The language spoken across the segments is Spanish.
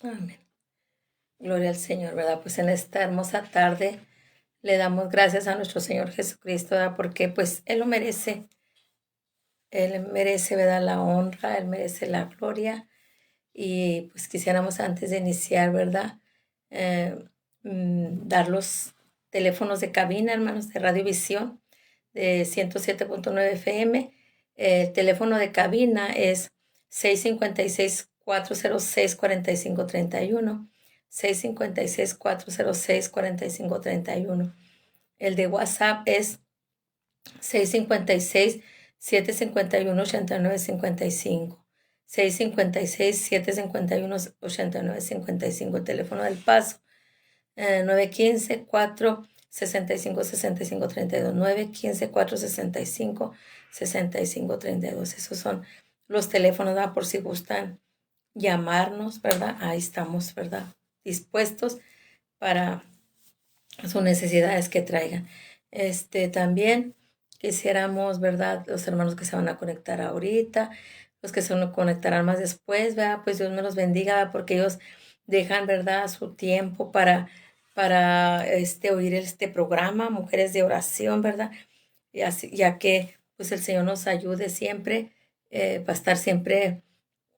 Amén. Gloria al Señor, ¿verdad? Pues en esta hermosa tarde le damos gracias a nuestro Señor Jesucristo, ¿verdad? Porque pues Él merece, ¿verdad? La honra, Él merece la gloria. Y pues quisiéramos antes de iniciar, ¿verdad? Eh, Dar los teléfonos de cabina, hermanos, de Radiovisión, de 107.9 FM. El teléfono de cabina es 656-406-4531. 656-406-4531. El de WhatsApp es 656-751-8955. 656-751-8955. El teléfono del paso, 915-465-6532. 915-465-6532. Esos son los teléfonos, ¿verdad? Por si gustan llamarnos, ¿verdad? Ahí estamos, ¿verdad? Dispuestos para sus necesidades que traigan. También quisiéramos, ¿verdad? Los hermanos que se van a conectar ahorita, los que se van a conectar más después, ¿verdad? Pues Dios me los bendiga, ¿verdad? Porque ellos dejan, ¿verdad? Su tiempo para oír este programa, Mujeres de Oración, ¿verdad? Y así, ya que pues el Señor nos ayude siempre, para estar siempre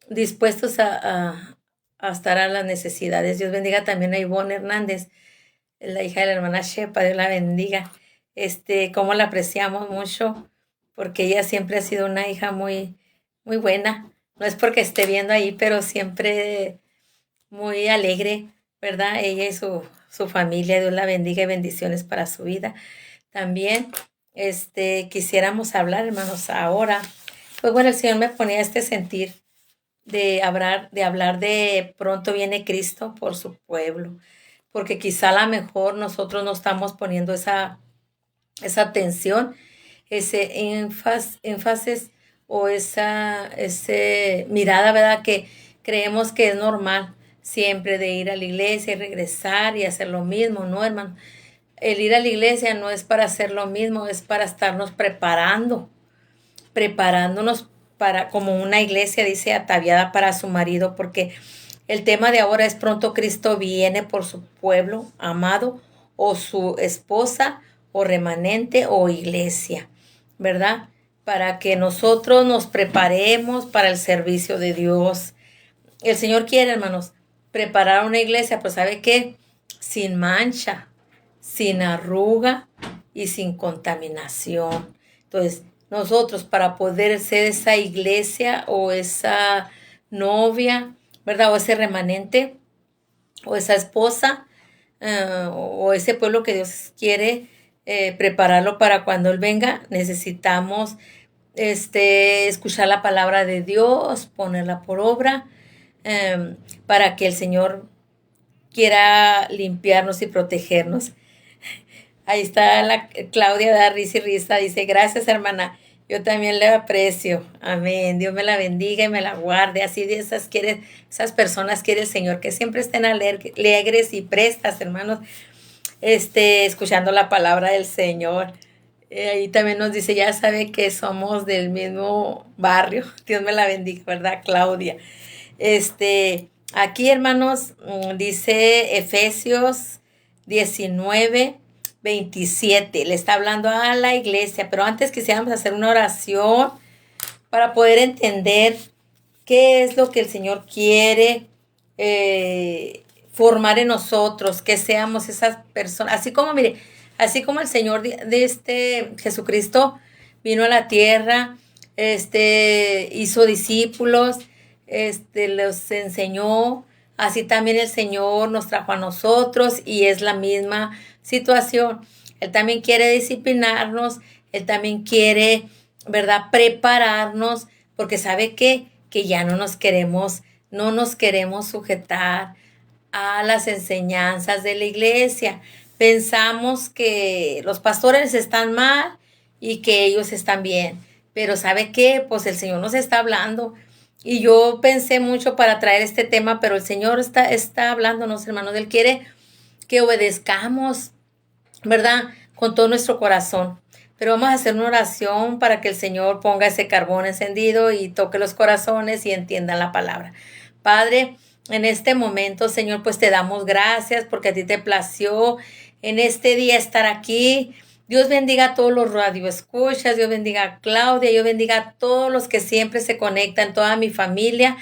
dispuestos a estar a las necesidades. Dios bendiga también a Ivonne Hernández, la hija de la hermana Shepa, Dios la bendiga. Cómo la apreciamos mucho, porque ella siempre ha sido una hija muy, muy buena. No es porque esté viendo ahí, pero siempre muy alegre, ¿verdad? Ella y su familia, Dios la bendiga y bendiciones para su vida. También, quisiéramos hablar, hermanos, ahora. Pues bueno, el Señor me ponía este sentir de pronto viene Cristo por su pueblo, porque quizá a lo mejor nosotros no estamos poniendo esa atención, ese énfasis o ese mirada, ¿verdad? Que creemos que es normal siempre de ir a la iglesia y regresar y hacer lo mismo, ¿no, hermano? El ir a la iglesia no es para hacer lo mismo, es para estarnos preparándonos para, como una iglesia dice, ataviada para su marido, porque el tema de ahora es pronto Cristo viene por su pueblo amado, o su esposa, o remanente, o iglesia, ¿verdad? Para que nosotros nos preparemos para el servicio de Dios. El Señor quiere, hermanos, preparar una iglesia, pues ¿sabe qué? Sin mancha, sin arruga y sin contaminación. Entonces, nosotros para poder ser esa iglesia o esa novia, ¿verdad? O ese remanente o esa esposa, o ese pueblo que Dios quiere prepararlo para cuando Él venga, necesitamos escuchar la palabra de Dios, ponerla por obra, para que el Señor quiera limpiarnos y protegernos. Ahí está la Claudia, da risa y risa, dice, gracias hermana, yo también le aprecio, amén, Dios me la bendiga y me la guarde, así de esas personas quiere el Señor, que siempre estén alegres y prestas, hermanos, escuchando la palabra del Señor. Ahí también nos dice, ya sabe que somos del mismo barrio, Dios me la bendiga, ¿verdad, Claudia? Aquí, hermanos, dice Efesios 19:27. Le está hablando a la iglesia, pero antes quisiéramos hacer una oración para poder entender qué es lo que el Señor quiere formar en nosotros, que seamos esas personas. Así como, mire, así como el Señor de este Jesucristo vino a la tierra, hizo discípulos, los enseñó, así también el Señor nos trajo a nosotros y es la misma situación. Él también quiere disciplinarnos, Él también quiere, ¿verdad?, prepararnos, porque sabe que ya no nos queremos sujetar a las enseñanzas de la iglesia. Pensamos que los pastores están mal y que ellos están bien. Pero ¿sabe qué? Pues el Señor nos está hablando. Y yo pensé mucho para traer este tema, pero el Señor está hablándonos, hermanos. Él quiere que obedezcamos, ¿verdad? Con todo nuestro corazón. Pero vamos a hacer una oración para que el Señor ponga ese carbón encendido y toque los corazones y entiendan la palabra. Padre, en este momento, Señor, pues te damos gracias porque a ti te plació en este día estar aquí. Dios bendiga a todos los radioescuchas, Dios bendiga a Claudia, Dios bendiga a todos los que siempre se conectan, toda mi familia,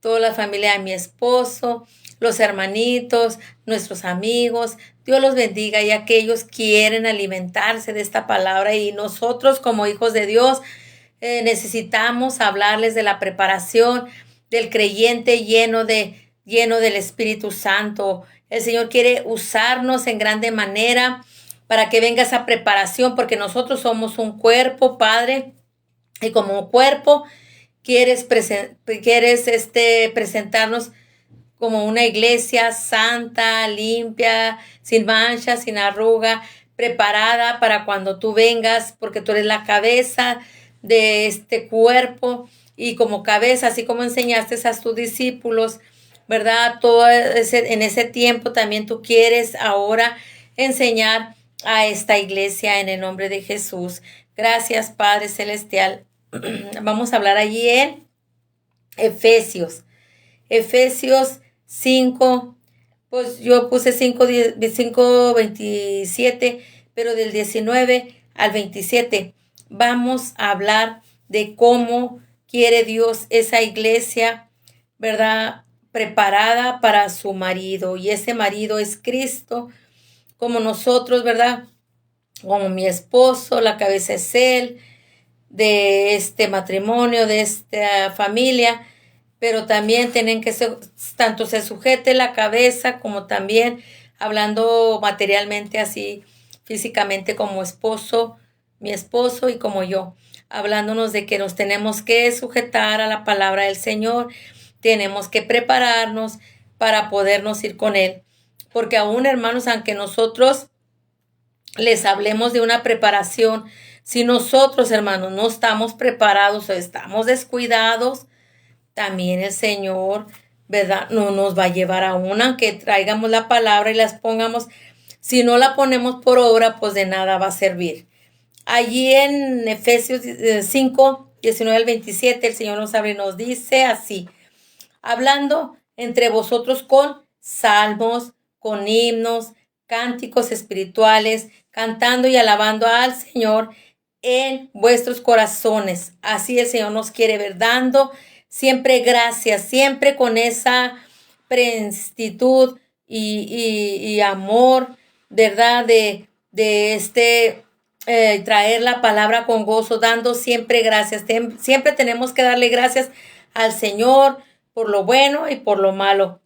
toda la familia de mi esposo, los hermanitos, nuestros amigos. Dios los bendiga, ya que ellos quieren alimentarse de esta palabra y nosotros como hijos de Dios necesitamos hablarles de la preparación del creyente lleno del Espíritu Santo. El Señor quiere usarnos en grande manera para que venga esa preparación, porque nosotros somos un cuerpo, Padre, y como cuerpo quieres presentarnos como una iglesia santa, limpia, sin mancha, sin arruga, preparada para cuando tú vengas, porque tú eres la cabeza de este cuerpo y como cabeza, así como enseñaste a tus discípulos, ¿verdad? En ese tiempo también tú quieres ahora enseñar a esta iglesia en el nombre de Jesús. Gracias, Padre Celestial. Vamos a hablar allí en Efesios. Efesios 5, pues yo puse 5:27, pero del 19 al 27 vamos a hablar de cómo quiere Dios esa iglesia, ¿verdad? Preparada para su marido, y ese marido es Cristo, como nosotros, ¿verdad? Como mi esposo, la cabeza es Él, de este matrimonio, de esta familia, pero también tienen que ser, tanto se sujete la cabeza como también hablando materialmente así, físicamente como esposo, mi esposo y como yo, hablándonos de que nos tenemos que sujetar a la palabra del Señor, tenemos que prepararnos para podernos ir con Él, porque aún hermanos, aunque nosotros les hablemos de una preparación, si nosotros, hermanos, no estamos preparados o estamos descuidados, también el Señor, ¿verdad? No nos va a llevar a una, que traigamos la palabra y las pongamos. Si no la ponemos por obra, pues de nada va a servir. Allí en Efesios 5, 19 al 27, el Señor nos abre y nos dice así, hablando entre vosotros con salmos, con himnos, cánticos espirituales, cantando y alabando al Señor en vuestros corazones. Así el Señor nos quiere ver, dando siempre gracias, siempre con esa prensitud y amor, ¿verdad? Traer la palabra con gozo, dando siempre gracias. Siempre tenemos que darle gracias al Señor por lo bueno y por lo malo.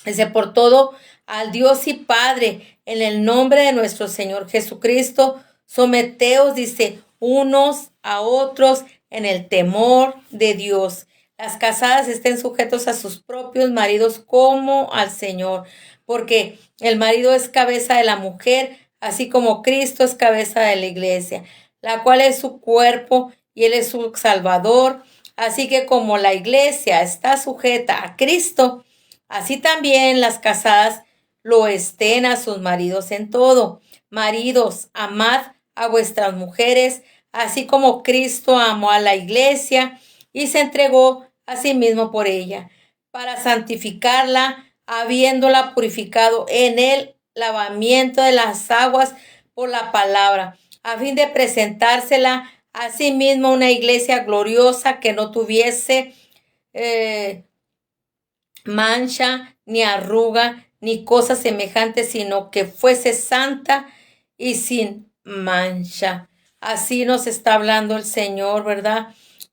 Dice, por todo al Dios y Padre, en el nombre de nuestro Señor Jesucristo, someteos, dice, unos a otros en el temor de Dios. Las casadas estén sujetos a sus propios maridos como al Señor, porque el marido es cabeza de la mujer, así como Cristo es cabeza de la iglesia, la cual es su cuerpo y Él es su Salvador. Así que como la iglesia está sujeta a Cristo, así también las casadas lo estén a sus maridos en todo. Maridos, amad a vuestras mujeres, así como Cristo amó a la iglesia y se entregó a sí mismo por ella, para santificarla, habiéndola purificado en el lavamiento de las aguas por la palabra, a fin de presentársela a sí mismo una iglesia gloriosa que no tuviese mancha, ni arruga, ni cosa semejante, sino que fuese santa y sin mancha. Así nos está hablando el Señor, ¿verdad?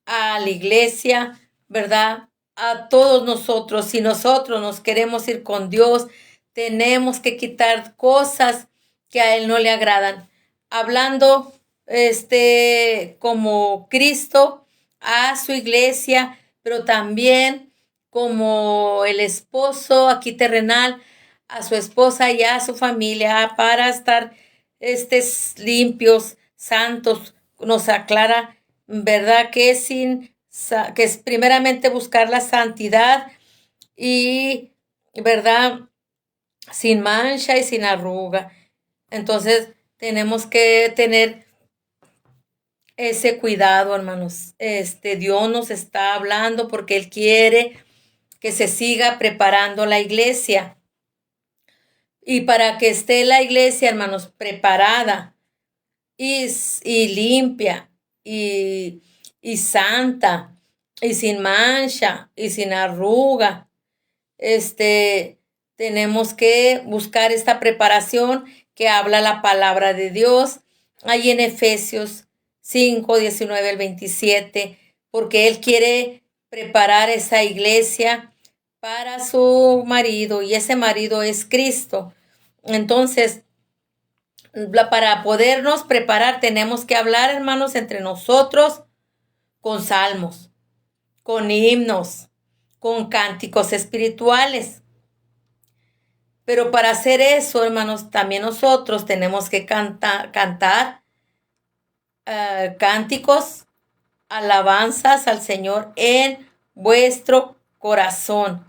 A la iglesia, ¿verdad? A todos nosotros. Si nosotros nos queremos ir con Dios, tenemos que quitar cosas que a Él no le agradan. Hablando, como Cristo a su iglesia, pero también como el esposo aquí terrenal a su esposa y a su familia para estar limpios, santos. Nos aclara, ¿verdad? Que que es primeramente buscar la santidad y, ¿verdad? Sin mancha y sin arruga. Entonces tenemos que tener ese cuidado, hermanos. Dios nos está hablando porque Él quiere que se siga preparando la iglesia. Y para que esté la iglesia, hermanos, preparada y limpia y, y santa y sin mancha y sin arruga, tenemos que buscar esta preparación que habla la palabra de Dios ahí en Efesios 5, 19 al 27, porque Él quiere preparar esa iglesia para su marido y ese marido es Cristo. Entonces, para podernos preparar tenemos que hablar, hermanos, entre nosotros con salmos, con himnos, con cánticos espirituales. Pero para hacer eso, hermanos, también nosotros tenemos que cantar cánticos, alabanzas al Señor en vuestro corazón.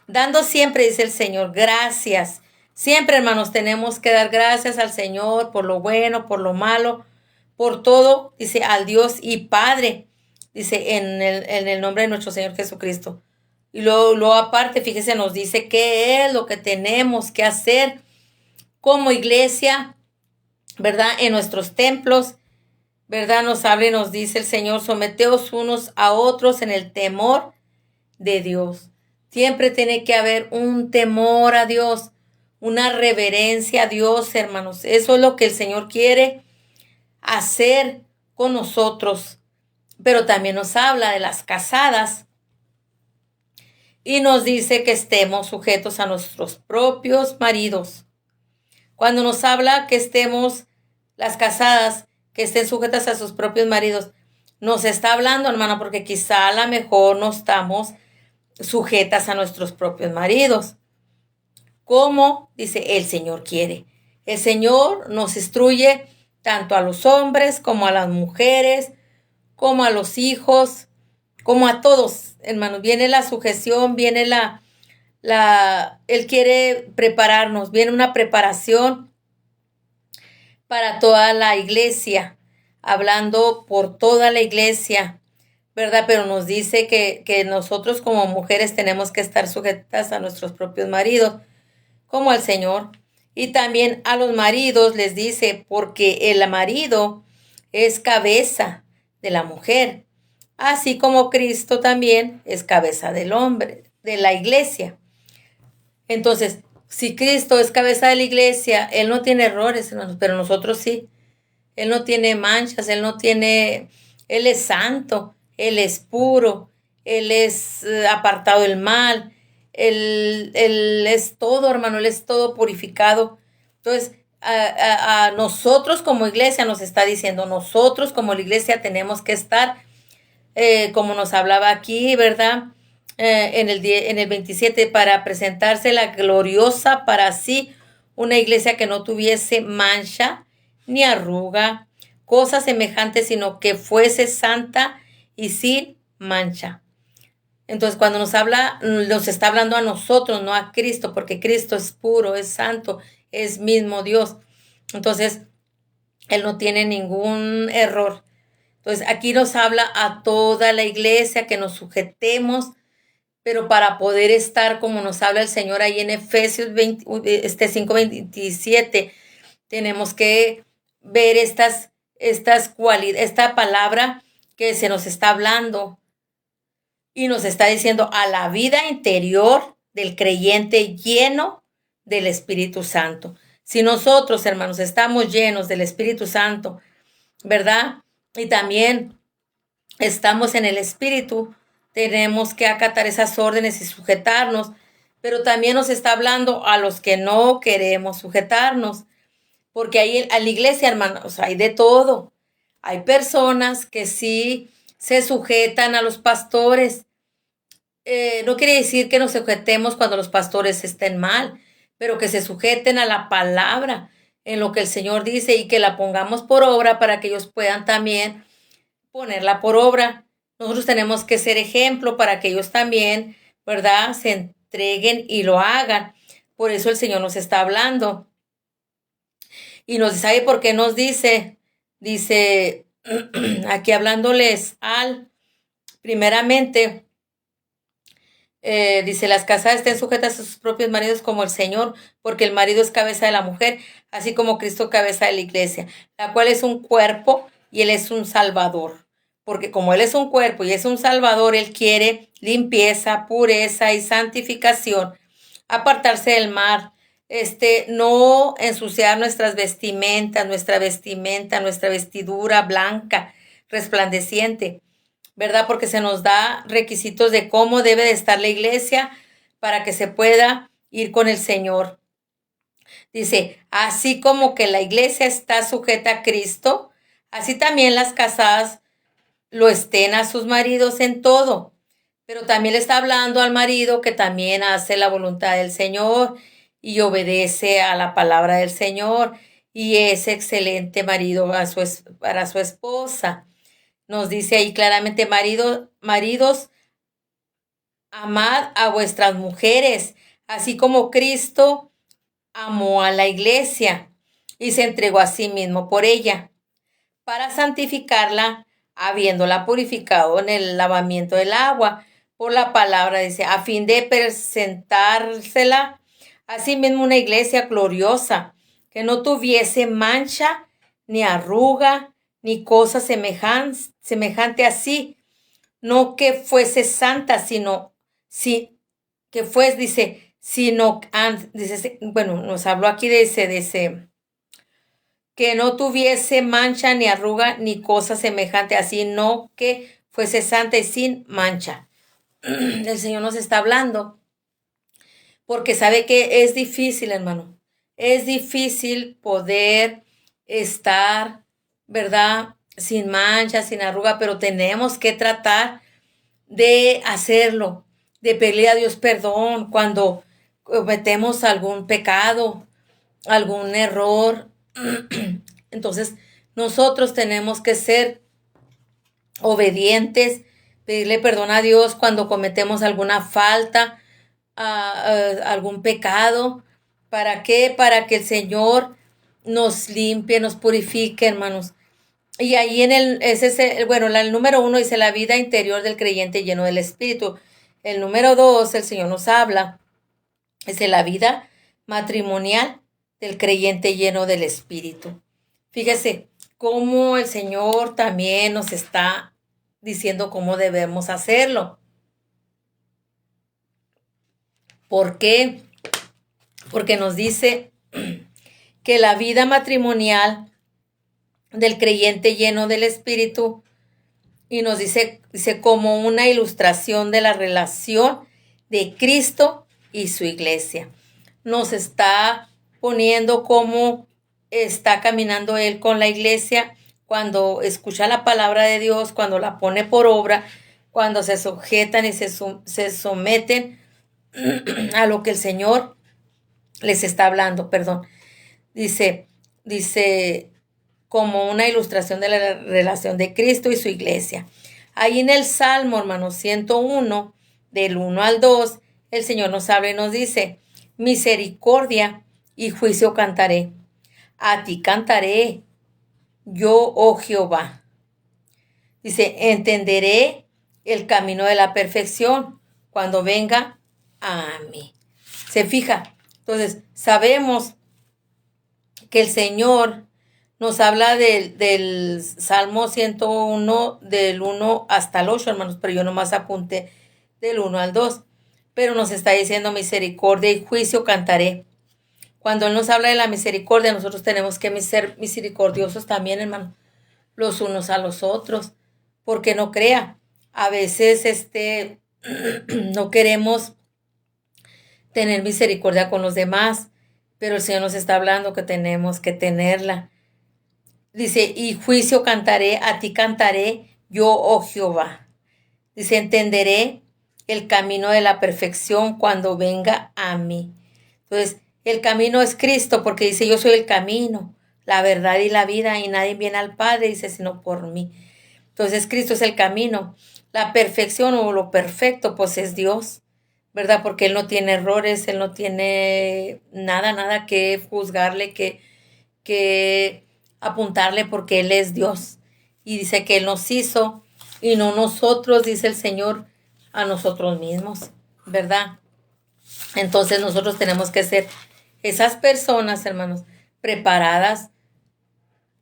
Dando siempre, dice el Señor, gracias. Siempre, hermanos, tenemos que dar gracias al Señor por lo bueno, por lo malo, por todo, dice, al Dios y Padre, dice, en el nombre de nuestro Señor Jesucristo. Y luego aparte, fíjese, nos dice qué es lo que tenemos que hacer como iglesia, ¿verdad? En nuestros templos, ¿verdad? Nos habla y nos dice el Señor, someteos unos a otros en el temor de Dios. Siempre tiene que haber un temor a Dios, una reverencia a Dios, hermanos. Eso es lo que el Señor quiere hacer con nosotros. Pero también nos habla de las casadas y nos dice que estemos sujetos a nuestros propios maridos. Cuando nos habla que estemos, las casadas, que estén sujetas a sus propios maridos, nos está hablando, hermana, porque quizá a lo mejor no estamos sujetas a nuestros propios maridos, como dice el Señor quiere. El Señor nos instruye tanto a los hombres como a las mujeres, como a los hijos, como a todos, hermanos. Viene la sujeción, viene Él quiere prepararnos, viene una preparación para toda la iglesia, hablando por toda la iglesia, ¿verdad? Pero nos dice que nosotros como mujeres tenemos que estar sujetas a nuestros propios maridos, como al Señor. Y también a los maridos les dice, porque el marido es cabeza de la mujer, así como Cristo también es cabeza del hombre, de la iglesia. Entonces, si Cristo es cabeza de la iglesia, Él no tiene errores, hermanos, pero nosotros sí. Él no tiene manchas, Él es santo, Él es puro, Él es apartado del mal, Él es todo, hermano, Él es todo purificado. Entonces, a nosotros como iglesia nos está diciendo, nosotros como la iglesia tenemos que estar, como nos hablaba aquí, ¿verdad? En el 27, para presentarse la gloriosa para sí, una iglesia que no tuviese mancha ni arruga, cosa semejante, sino que fuese santa y sin mancha. Entonces, cuando nos habla, nos está hablando a nosotros, no a Cristo, porque Cristo es puro, es santo, es mismo Dios. Entonces, Él no tiene ningún error. Entonces, aquí nos habla a toda la iglesia que nos sujetemos, pero para poder estar como nos habla el Señor ahí en Efesios 5:27, tenemos que ver estas cualidades, esta palabra que se nos está hablando y nos está diciendo a la vida interior del creyente lleno del Espíritu Santo. Si nosotros, hermanos, estamos llenos del Espíritu Santo, ¿verdad? Y también estamos en el Espíritu, tenemos que acatar esas órdenes y sujetarnos, pero también nos está hablando a los que no queremos sujetarnos, porque ahí a la iglesia, hermanos, hay de todo. Hay personas que sí se sujetan a los pastores. No quiere decir que nos sujetemos cuando los pastores estén mal, pero que se sujeten a la palabra, en lo que el Señor dice y que la pongamos por obra para que ellos puedan también ponerla por obra. Nosotros tenemos que ser ejemplo para que ellos también, ¿verdad?, se entreguen y lo hagan. Por eso el Señor nos está hablando. Y nos sabe por qué nos dice, aquí hablándoles primeramente, Dice, las casadas estén sujetas a sus propios maridos como el Señor, porque el marido es cabeza de la mujer, así como Cristo cabeza de la iglesia, la cual es un cuerpo y Él es un salvador. Porque como Él es un cuerpo y es un salvador, Él quiere limpieza, pureza y santificación, apartarse del mal, no ensuciar nuestra vestidura blanca, resplandeciente, ¿verdad? Porque se nos da requisitos de cómo debe de estar la iglesia para que se pueda ir con el Señor. Dice, así como que la iglesia está sujeta a Cristo, así también las casadas lo estén a sus maridos en todo. Pero también le está hablando al marido que también hace la voluntad del Señor y obedece a la palabra del Señor y es excelente marido para su esposa. Nos dice ahí claramente, maridos, amad a vuestras mujeres, así como Cristo amó a la iglesia y se entregó a sí mismo por ella, para santificarla, habiéndola purificado en el lavamiento del agua por la palabra, dice, a fin de presentársela a sí mismo una iglesia gloriosa, que no tuviese mancha, ni arruga, ni cosa semejante así, no que fuese santa, sino, sí, que fuese, dice, sino, dice, bueno, nos habló aquí de ese, que no tuviese mancha, ni arruga, ni cosa semejante así, no que fuese santa y sin mancha. El Señor nos está hablando, porque sabe que es difícil, hermano. Es difícil poder estar, ¿verdad? Sin mancha, sin arruga, pero tenemos que tratar de hacerlo, de pedirle a Dios perdón cuando cometemos algún pecado, algún error. Entonces, nosotros tenemos que ser obedientes, pedirle perdón a Dios cuando cometemos alguna falta, algún pecado. ¿Para qué? Para que el Señor nos limpie, nos purifique, hermanos. Y ahí el número 1 dice la vida interior del creyente lleno del Espíritu. El número 2, el Señor nos habla, dice la vida matrimonial del creyente lleno del Espíritu. Fíjese cómo el Señor también nos está diciendo cómo debemos hacerlo. ¿Por qué? Porque nos dice que la vida matrimonial del creyente lleno del Espíritu, y nos dice como una ilustración de la relación de Cristo y su iglesia. Nos está poniendo cómo está caminando Él con la iglesia cuando escucha la palabra de Dios, cuando la pone por obra, cuando se sujetan y se someten a lo que el Señor les está hablando, perdón. Dice como una ilustración de la relación de Cristo y su iglesia. Ahí en el Salmo, hermano, 101, del 1 al 2, el Señor nos habla y nos dice, misericordia y juicio cantaré. A ti cantaré, yo, oh Jehová. Dice, entenderé el camino de la perfección cuando venga a mí. ¿Se fija? Entonces, sabemos que el Señor nos habla del Salmo 101, del 1 hasta el 8, hermanos, pero yo nomás apunté del 1 al 2. Pero nos está diciendo misericordia y juicio cantaré. Cuando Él nos habla de la misericordia, nosotros tenemos que ser misericordiosos también, hermano, los unos a los otros, porque no crea. A veces no queremos tener misericordia con los demás, pero el Señor nos está hablando que tenemos que tenerla. Dice, y juicio cantaré, a ti cantaré, yo, oh Jehová. Dice, entenderé el camino de la perfección cuando venga a mí. Entonces, el camino es Cristo, porque dice, yo soy el camino, la verdad y la vida, y nadie viene al Padre, dice, sino por mí. Entonces, Cristo es el camino. La perfección o lo perfecto, pues es Dios, ¿verdad? Porque Él no tiene errores, Él no tiene nada que juzgarle, que apuntarle, porque Él es Dios. Y dice que Él nos hizo y no nosotros, dice el Señor, a nosotros mismos. ¿verdad? Entonces nosotros tenemos que ser esas personas, hermanos, preparadas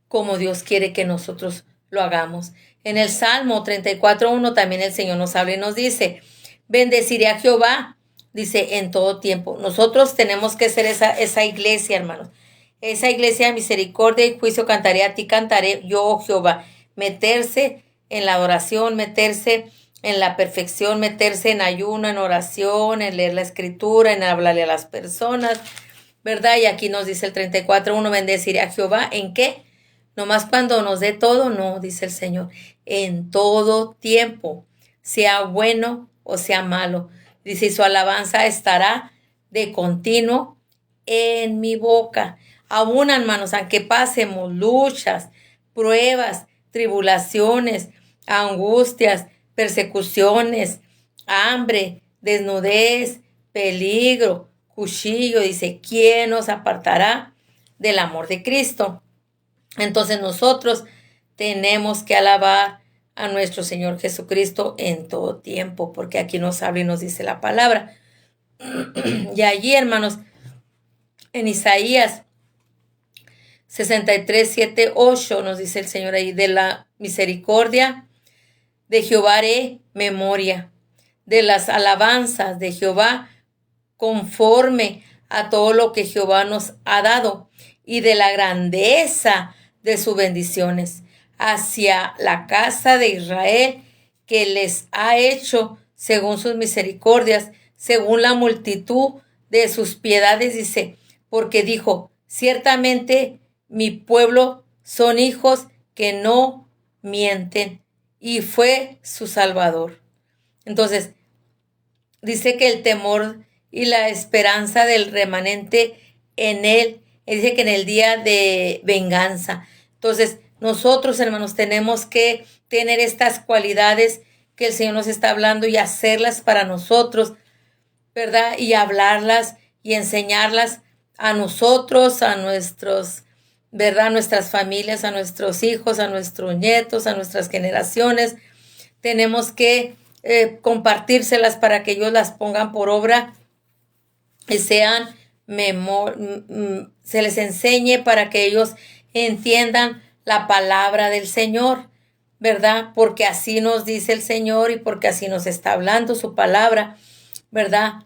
como Dios quiere que nosotros lo hagamos. En el Salmo 34:1 también el Señor nos habla y nos dice, bendeciré a Jehová, dice, en todo tiempo. Nosotros tenemos que ser esa iglesia, hermanos. Esa iglesia de misericordia y juicio cantaré a ti, cantaré yo, oh Jehová. Meterse en la adoración, meterse en la perfección, meterse en ayuno, en oración, en leer la escritura, en hablarle a las personas, ¿verdad? Y aquí nos dice el 34:1, bendeciré a Jehová, ¿en qué? Nomás cuando nos dé todo, no, dice el Señor, en todo tiempo, sea bueno o sea malo. Dice, y su alabanza estará de continuo en mi boca. Aún, hermanos, aunque pasemos luchas, pruebas, tribulaciones, angustias, persecuciones, hambre, desnudez, peligro, cuchillo, dice, ¿quién nos apartará del amor de Cristo? Entonces nosotros tenemos que alabar a nuestro Señor Jesucristo en todo tiempo, porque aquí nos habla y nos dice la palabra. Y allí, hermanos, en Isaías 63:7-8 nos dice el Señor ahí, de la misericordia de Jehová haré memoria, de las alabanzas de Jehová conforme a todo lo que Jehová nos ha dado y de la grandeza de sus bendiciones hacia la casa de Israel que les ha hecho según sus misericordias, según la multitud de sus piedades, dice, porque dijo, ciertamente mi pueblo son hijos que no mienten, y fue su Salvador. Entonces, dice que el temor y la esperanza del remanente en él, dice que en el día de venganza. Entonces, nosotros, hermanos, tenemos que tener estas cualidades que el Señor nos está hablando y hacerlas para nosotros, ¿verdad? Y hablarlas y enseñarlas a nosotros, a nuestros, ¿verdad? A nuestras familias, a nuestros hijos, a nuestros nietos, a nuestras generaciones. Tenemos que compartírselas para que ellos las pongan por obra y sean se les enseñe para que ellos entiendan la palabra del Señor, ¿verdad? Porque así nos dice el Señor y porque así nos está hablando su palabra, ¿verdad?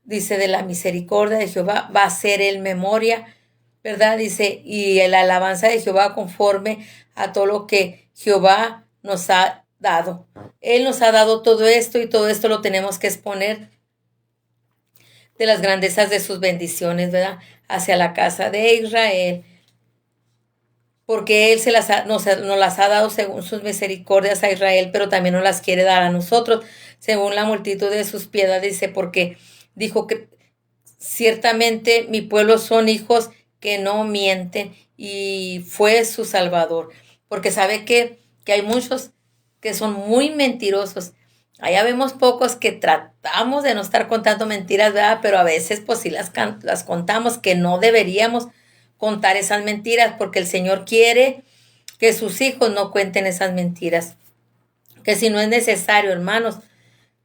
Dice, de la misericordia de Jehová va a ser el memoria, ¿verdad? Dice, y el alabanza de Jehová conforme a todo lo que Jehová nos ha dado. Él nos ha dado todo esto y todo esto lo tenemos que exponer de las grandezas de sus bendiciones, ¿verdad? Hacia la casa de Israel, porque Él nos las ha dado según sus misericordias a Israel, pero también nos las quiere dar a nosotros, según la multitud de sus piedades, dice, porque dijo que ciertamente mi pueblo son hijos que no mienten, y fue su Salvador, porque sabe que hay muchos que son muy mentirosos. Allá vemos pocos que tratamos de no estar contando mentiras, ¿verdad? Pero a veces pues sí las contamos, que no deberíamos contar esas mentiras, porque el Señor quiere que sus hijos no cuenten esas mentiras. Que si no es necesario, hermanos,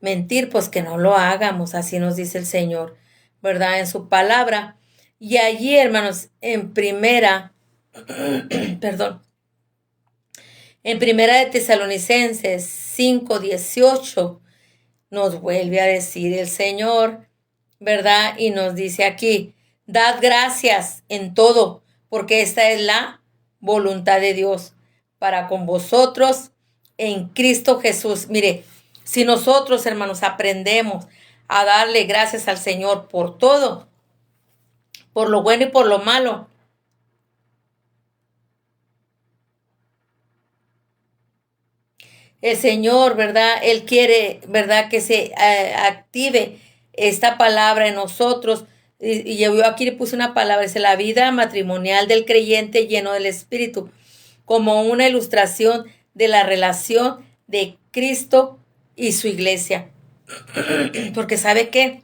mentir, pues que no lo hagamos, así nos dice el Señor, ¿verdad? En su palabra. Y allí, hermanos, en primera, perdón, en primera de Tesalonicenses 5:18 nos vuelve a decir el Señor, ¿verdad? Y nos dice aquí, dad gracias en todo, porque esta es la voluntad de Dios para con vosotros en Cristo Jesús. Mire, si nosotros, hermanos, aprendemos a darle gracias al Señor por todo, por lo bueno y por lo malo, el Señor, ¿verdad? Él quiere, ¿verdad? Que se active esta palabra en nosotros. Y yo aquí le puse una palabra, es la vida matrimonial del creyente lleno del Espíritu, como una ilustración de la relación de Cristo y su iglesia. Porque ¿sabe qué?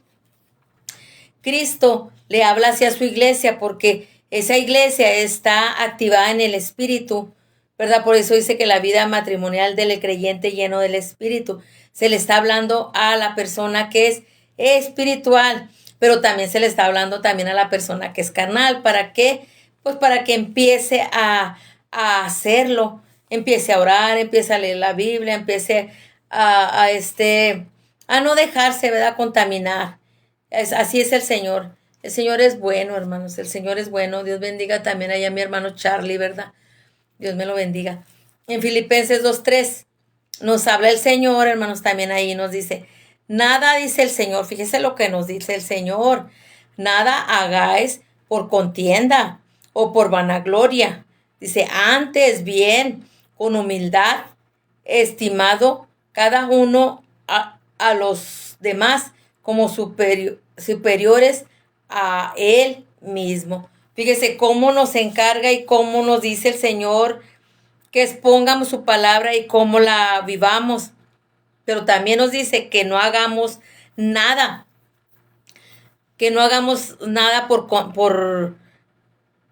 Cristo le habla hacia su iglesia porque esa iglesia está activada en el Espíritu, ¿verdad? Por eso dice que la vida matrimonial del creyente lleno del Espíritu. Se le está hablando a la persona que es espiritual, pero también se le está hablando también a la persona que es carnal. ¿Para qué? Pues para que empiece a hacerlo, empiece a orar, empiece a leer la Biblia, empiece a no dejarse, ¿verdad?, contaminar. Así es el Señor. El Señor es bueno, hermanos. El Señor es bueno. Dios bendiga también allá a mi hermano Charlie, ¿verdad? Dios me lo bendiga. En Filipenses 2:3 nos habla el Señor, hermanos, también ahí nos dice, nada dice el Señor, fíjese lo que nos dice el Señor, nada hagáis por contienda o por vanagloria. Dice, antes bien, con humildad, estimado cada uno a los demás como superiores a él mismo. Fíjese cómo nos encarga y cómo nos dice el Señor que expongamos su palabra y cómo la vivamos. Pero también nos dice que no hagamos nada,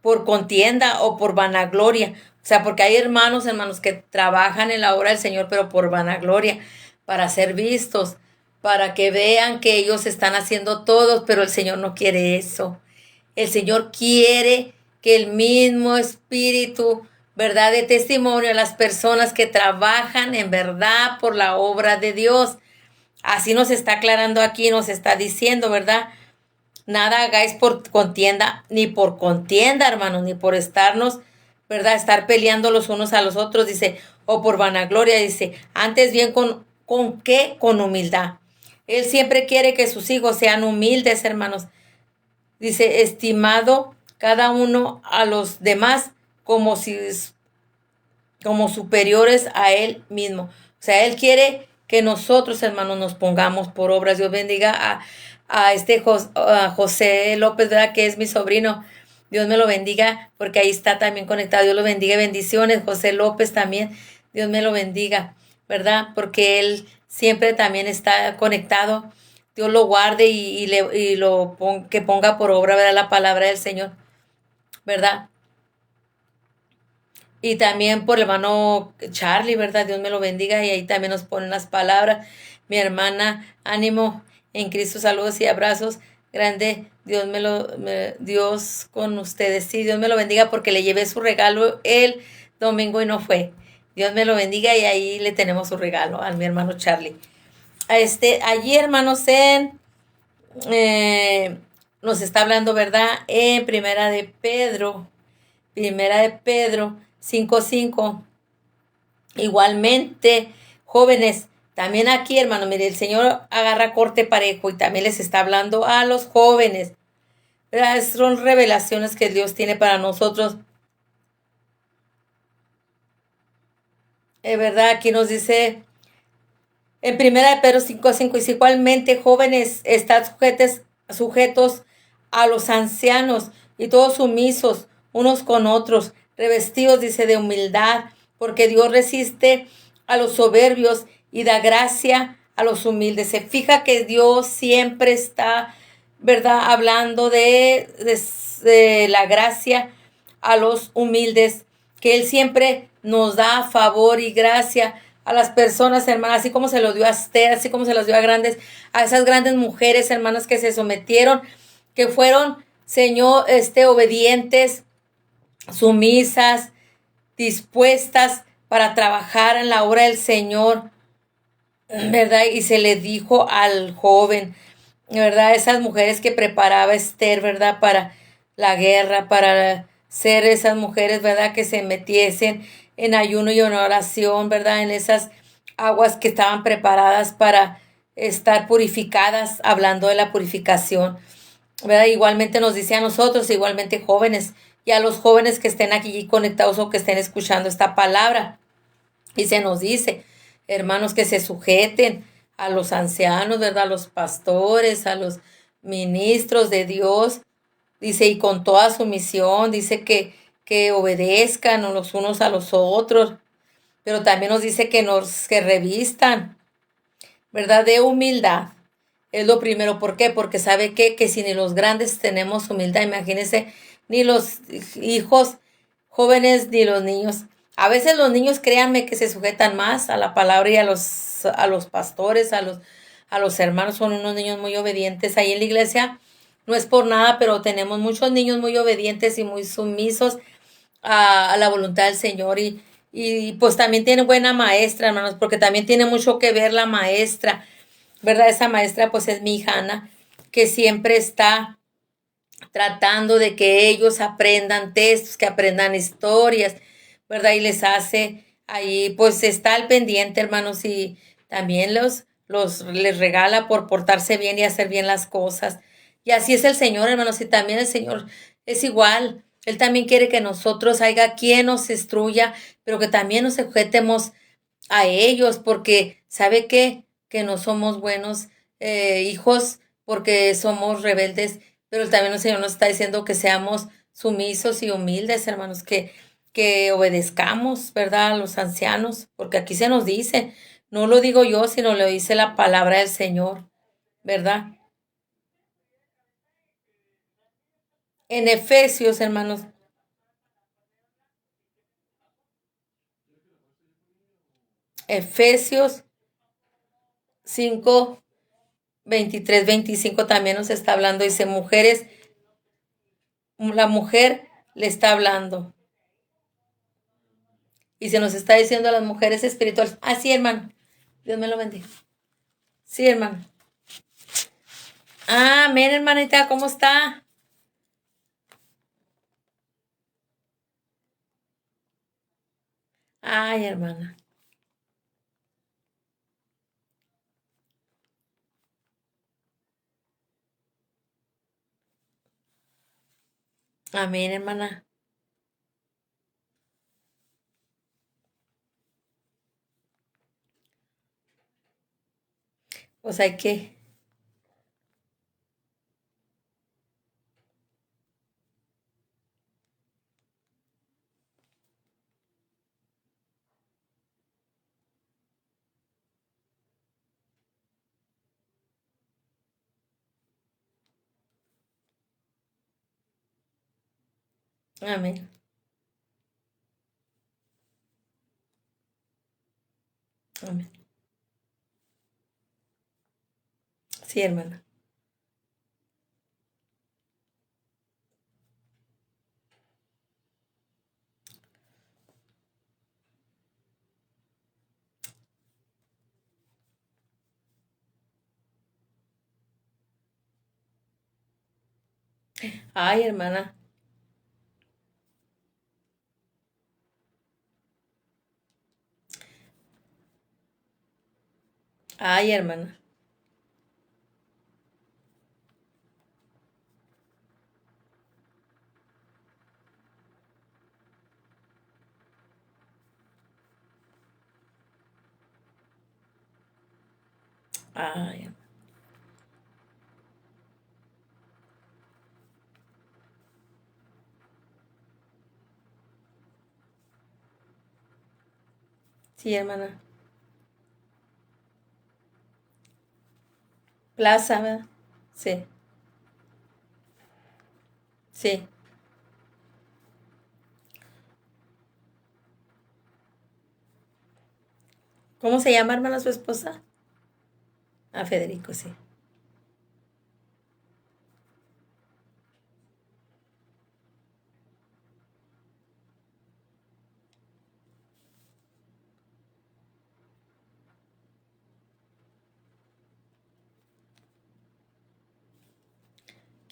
por contienda o por vanagloria. O sea, porque hay hermanos que trabajan en la obra del Señor, pero por vanagloria, para ser vistos, para que vean que ellos están haciendo todo, pero el Señor no quiere eso. El Señor quiere que el mismo espíritu, ¿verdad?, de testimonio a las personas que trabajan en verdad por la obra de Dios. Así nos está aclarando aquí, nos está diciendo, ¿verdad? Nada hagáis por contienda, ni por contienda, hermanos, ni por estarnos, ¿verdad?, estar peleando los unos a los otros, dice, o por vanagloria, dice, antes bien ¿con qué? Con humildad. Él siempre quiere que sus hijos sean humildes, hermanos. Dice, estimado cada uno a los demás como superiores a él mismo. O sea, él quiere que nosotros, hermanos, nos pongamos por obras. Dios bendiga a José López, ¿verdad?, que es mi sobrino. Dios me lo bendiga, porque ahí está también conectado. Dios lo bendiga, bendiciones. José López también, Dios me lo bendiga, ¿verdad? Porque él siempre también está conectado. Dios lo guarde que ponga por obra, ¿verdad?, la palabra del Señor, ¿verdad? Y también por el hermano Charlie, ¿verdad? Dios me lo bendiga. Y ahí también nos ponen las palabras. Mi hermana, ánimo en Cristo, saludos y abrazos. Grande, Dios con ustedes. Sí, Dios me lo bendiga, porque le llevé su regalo el domingo y no fue. Dios me lo bendiga, y ahí le tenemos su regalo a mi hermano Charlie. Allí, hermanos, nos está hablando, ¿verdad?, en Primera de Pedro 5:5. Igualmente, jóvenes, también aquí, hermano, mire, el Señor agarra corte parejo y también les está hablando a los jóvenes, ¿verdad? Son revelaciones que Dios tiene para nosotros. Es verdad, aquí nos dice en Primera de Pedro 5:5, dice, igualmente, jóvenes, están sujetos a los ancianos y todos sumisos unos con otros, revestidos, dice, de humildad, porque Dios resiste a los soberbios y da gracia a los humildes. Se fija que Dios siempre está, ¿verdad?, hablando de la gracia a los humildes, que Él siempre nos da favor y gracia a las personas, hermanas, así como se lo dio a Esther, así como se los dio a esas grandes mujeres, hermanas, que se sometieron, que fueron, Señor, obedientes, sumisas, dispuestas para trabajar en la obra del Señor, ¿verdad? Y se le dijo al joven, ¿verdad?, esas mujeres que preparaba Esther, ¿verdad?, para la guerra, para ser esas mujeres, ¿verdad?, que se metiesen en ayuno y en oración, ¿verdad?, en esas aguas que estaban preparadas para estar purificadas, hablando de la purificación, ¿verdad? Igualmente nos dice a nosotros, igualmente jóvenes, y a los jóvenes que estén aquí conectados o que estén escuchando esta palabra. Y se nos dice, hermanos, que se sujeten a los ancianos, ¿verdad?, a los pastores, a los ministros de Dios. Dice, y con toda sumisión, dice que obedezcan los unos a los otros. Pero también nos dice que revistan, ¿verdad?, de humildad. Es lo primero. ¿Por qué? Porque sabe que si ni los grandes tenemos humildad, imagínense, ni los hijos jóvenes ni los niños. A veces los niños, créanme, que se sujetan más a la palabra y a los pastores, a los hermanos, son unos niños muy obedientes. Ahí en la iglesia no es por nada, pero tenemos muchos niños muy obedientes y muy sumisos a la voluntad del Señor y pues también tiene buena maestra, hermanos, porque también tiene mucho que ver la maestra, ¿verdad? Esa maestra pues es mi hija Ana, que siempre está tratando de que ellos aprendan textos, que aprendan historias, ¿verdad? Y les hace ahí, pues está al pendiente, hermanos, y también les regala por portarse bien y hacer bien las cosas. Y así es el Señor, hermanos, y también el Señor es igual. Él también quiere que nosotros haya quien nos instruya, pero que también nos sujetemos a ellos, porque ¿sabe qué? Que no somos buenos hijos porque somos rebeldes, pero también el Señor nos está diciendo que seamos sumisos y humildes, hermanos, que obedezcamos, ¿verdad? A los ancianos, porque aquí se nos dice, no lo digo yo, sino lo dice la palabra del Señor, ¿verdad? En Efesios, hermanos, Efesios 5:23-25 también nos está hablando, dice, mujeres, la mujer le está hablando y se nos está diciendo a las mujeres espirituales. Ah, sí, hermano. Dios me lo bendiga. Sí, hermano. Ah, amén, hermanita. ¿Cómo está? Ay, hermana. Amén, hermana. Pues hay que. Amén. Amén. Sí, hermana. Ay, hermana. Ay, hermana. Ay, sí, hermana. Plaza, ¿verdad? Sí, sí. ¿Cómo se llama, hermana, su esposa? A Federico, sí.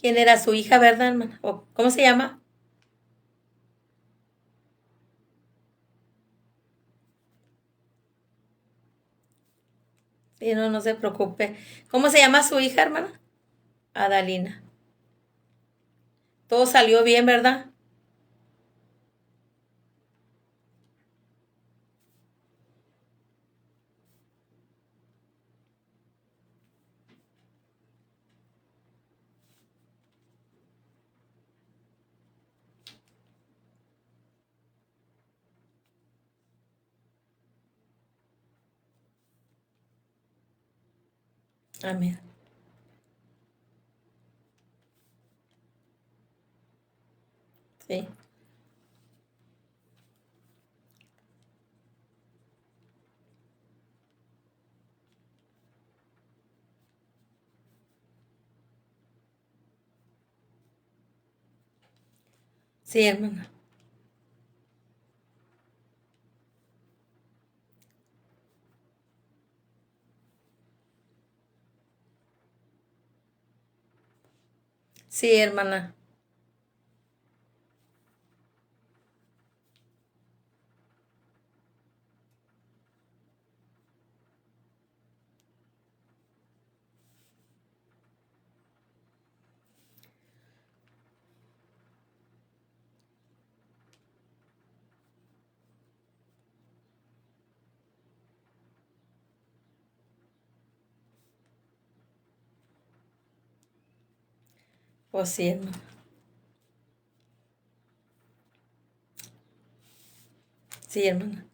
¿Quién era su hija, verdad, hermana? ¿O cómo se llama? Sí, no, no se preocupe. ¿Cómo se llama su hija, hermana? Adalina. Todo salió bien, ¿verdad? Amén. Sí. Sí, hermana. Sí, hermana. Pues sí, hermana. Sí, hermana.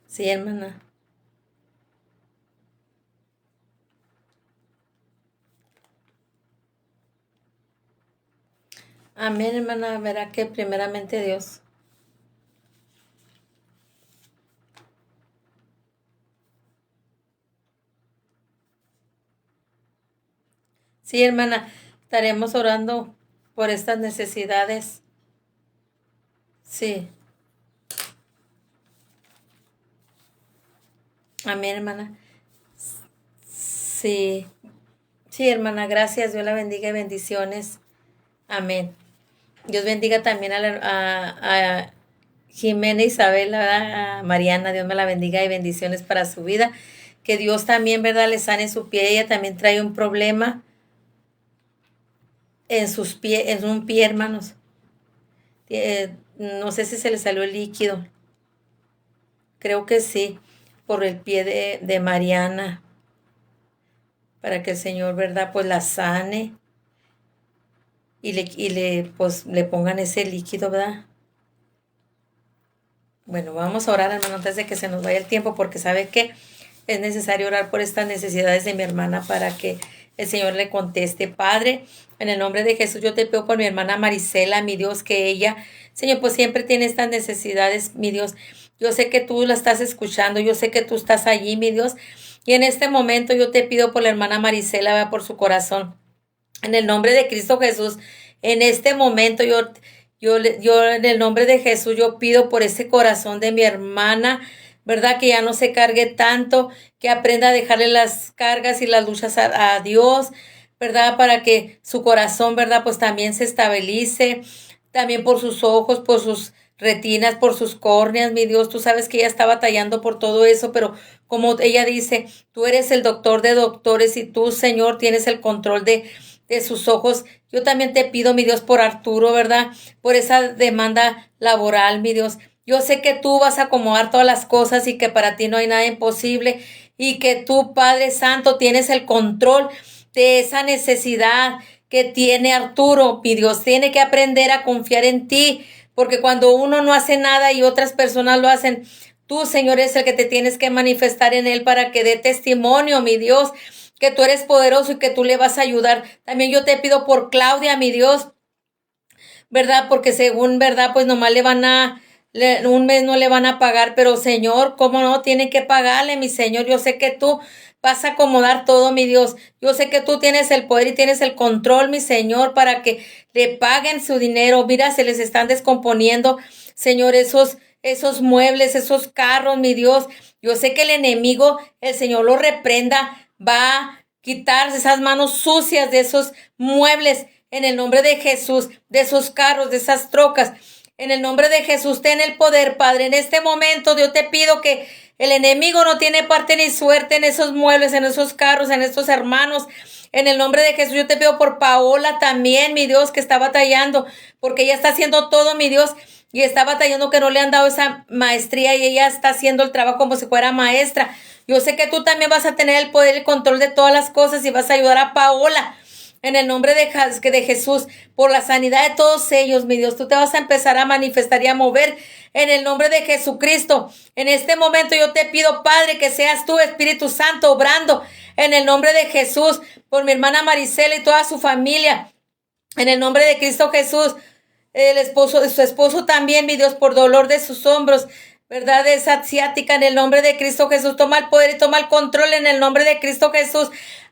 Sí, hermana. Amén, hermana. Verá que primeramente Dios. Sí, hermana. Estaremos orando por estas necesidades. Sí. Amén, hermana. Sí. Sí, hermana. Gracias. Dios la bendiga y bendiciones. Amén. Dios bendiga también a Jimena Isabel, ¿verdad? A Mariana, Dios me la bendiga y bendiciones para su vida. Que Dios también, ¿verdad?, le sane su pie. Ella también trae un problema en sus pies, en un pie, hermanos. No sé si se le salió el líquido. Creo que sí, por el pie de Mariana, para que el Señor, ¿verdad?, pues la sane pues, le pongan ese líquido, ¿verdad? Bueno, vamos a orar, hermano, antes de que se nos vaya el tiempo, porque sabe que es necesario orar por estas necesidades de mi hermana para que el Señor le conteste. Padre, en el nombre de Jesús, yo te pido por mi hermana Marisela, mi Dios, que ella, Señor, pues siempre tiene estas necesidades, mi Dios. Yo sé que tú la estás escuchando, yo sé que tú estás allí, mi Dios. Y en este momento yo te pido por la hermana Marisela, vea, por su corazón. En el nombre de Cristo Jesús, en este momento yo en el nombre de Jesús, yo pido por ese corazón de mi hermana, ¿verdad? Que ya no se cargue tanto, que aprenda a dejarle las cargas y las luchas a Dios, ¿verdad? Para que su corazón, ¿verdad? Pues también se estabilice, también por sus ojos, por sus retinas, por sus córneas, mi Dios, tú sabes que ella está batallando por todo eso, pero como ella dice, tú eres el doctor de doctores y tú, Señor, tienes el control de sus ojos. Yo también te pido, mi Dios, por Arturo, ¿verdad? Por esa demanda laboral, mi Dios. Yo sé que tú vas a acomodar todas las cosas y que para ti no hay nada imposible y que tú, Padre Santo, tienes el control de esa necesidad que tiene Arturo. Mi Dios, tiene que aprender a confiar en ti, porque cuando uno no hace nada y otras personas lo hacen, tú, Señor, es el que te tienes que manifestar en él para que dé testimonio, mi Dios, que tú eres poderoso y que tú le vas a ayudar. También yo te pido por Claudia, mi Dios, ¿verdad? Porque según, ¿verdad? Pues nomás un mes no le van a pagar, pero Señor, ¿cómo no? Tienen que pagarle, mi Señor. Yo sé que tú vas a acomodar todo, mi Dios. Yo sé que tú tienes el poder y tienes el control, mi Señor, para que le paguen su dinero. Mira, se les están descomponiendo, Señor, esos muebles, esos carros, mi Dios. Yo sé que el enemigo, el Señor lo reprenda, va a quitarse esas manos sucias de esos muebles en el nombre de Jesús, de esos carros, de esas trocas. En el nombre de Jesús, ten el poder, Padre. En este momento, Dios, te pido que el enemigo no tiene parte ni suerte en esos muebles, en esos carros, en estos hermanos. En el nombre de Jesús, yo te pido por Paola también, mi Dios, que está batallando, porque ella está haciendo todo, mi Dios, y está batallando que no le han dado esa maestría y ella está haciendo el trabajo como si fuera maestra. Yo sé que tú también vas a tener el poder y el control de todas las cosas y vas a ayudar a Paola. En el nombre de Jesús, por la sanidad de todos ellos, mi Dios, tú te vas a empezar a manifestar y a mover en el nombre de Jesucristo. En este momento yo te pido, Padre, que seas tú, Espíritu Santo, obrando en el nombre de Jesús, por mi hermana Marisela y toda su familia. En el nombre de Cristo Jesús, el esposo de su esposo también, mi Dios, por dolor de sus hombros, ¿verdad? Esa ciática, en el nombre de Cristo Jesús, toma el poder y toma el control en el nombre de Cristo Jesús.